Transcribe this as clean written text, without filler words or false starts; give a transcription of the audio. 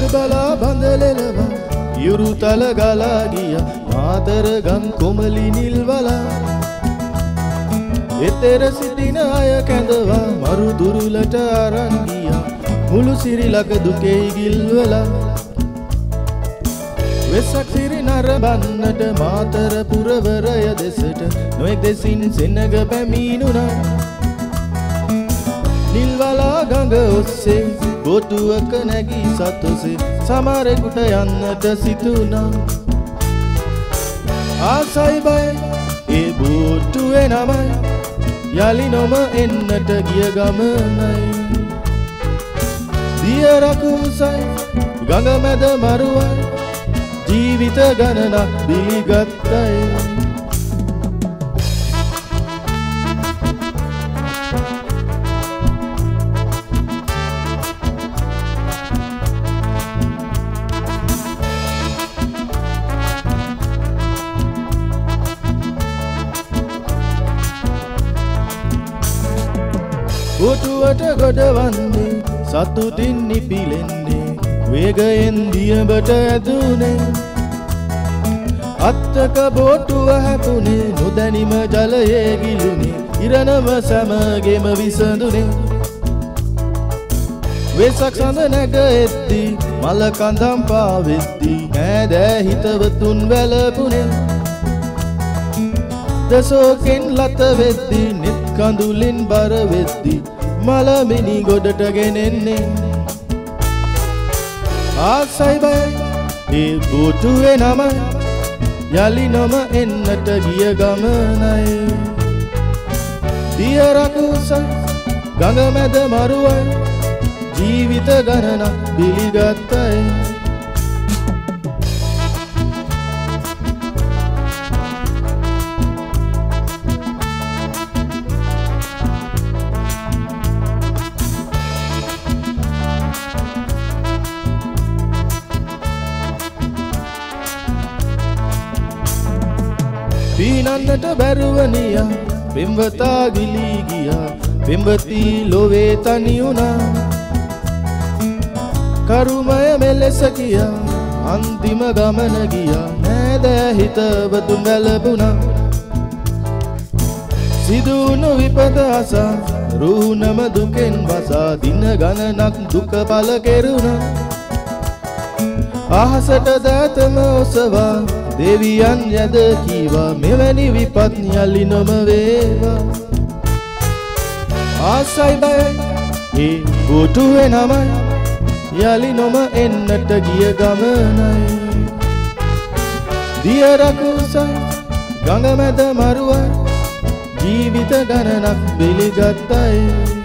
Karbala bandalelava Yuru tala gala giya Matar gan komali nilwala Etera sitina aya kandava Maru durulata aran giya Mulu siri laka duke gilwala Vesak siri narabannata Matar puravaraya desata Noek desin senaga පැමිණුණා Nilwala ganga osse Botuwaka නැගී සතොසේ සමරෙකුට යන්නට සිතුණා ආසයි බය ඒ බෝටුවේ නමයි යලි නොම එන්නට ගිය ගමනයි දිය රකුසයි ගඟ මැද මරුවයි ජීවිත ගණනක් බිලිගත්තයි Botuවට ගොඩවන්නේ සතුටින් නිපිලෙන්නේ වේගයෙන් දියඹට ඇදුනේ අත්තක බෝටුව හැපුනේ නොදැනිම ජලයේ ගිලුනේ ඉරණම සැමගෙම විසඳුනේ වෙසක් සඳ නැග එද්දී මල කඳම් පාවෙද්දී ඈදෑ හිතවතුන් වැළපුනේ දසෝකෙන් ලත වෙද්දී නිත් කඳුලින් බර වෙද්දී මලමිනි ගොඩට ගෙනෙන්නේ ආසයි බයයි ඒ බෝටුවේ නමයි යලි නොම එන්නට ගිය ගමනයි දිය රකුසයි ගඟ මැද මරුවයි ජීවිත ගණනක් බිලිගත්තයි පීනන්නට බැරුවනියා පෙම්වතා ගිලී ගියා පෙම්වති ලොවේ තනි වුණා කරුමය මෙලෙස කියා අන්තිම ගමන ගියා නෑදෑ හිතවතුන් වැළපුණා සිදුණු විපත අසා රුහුණම දුකෙන් වසා දින ගණනක් දුක පළ කෙරුණා අහසට දෑතම ඔසවා දෙවියන් යද කීවා මෙවැනි විපත් යලි නොම වේවා ආසයි බයයි ඒ බෝටුවේ නමයි යලි නොම එන්නට ගිය ගමනයි දිය රකුසයි ගඟ මැද මරුවයි ජීවිත ගණනක් බිලිගත්තයි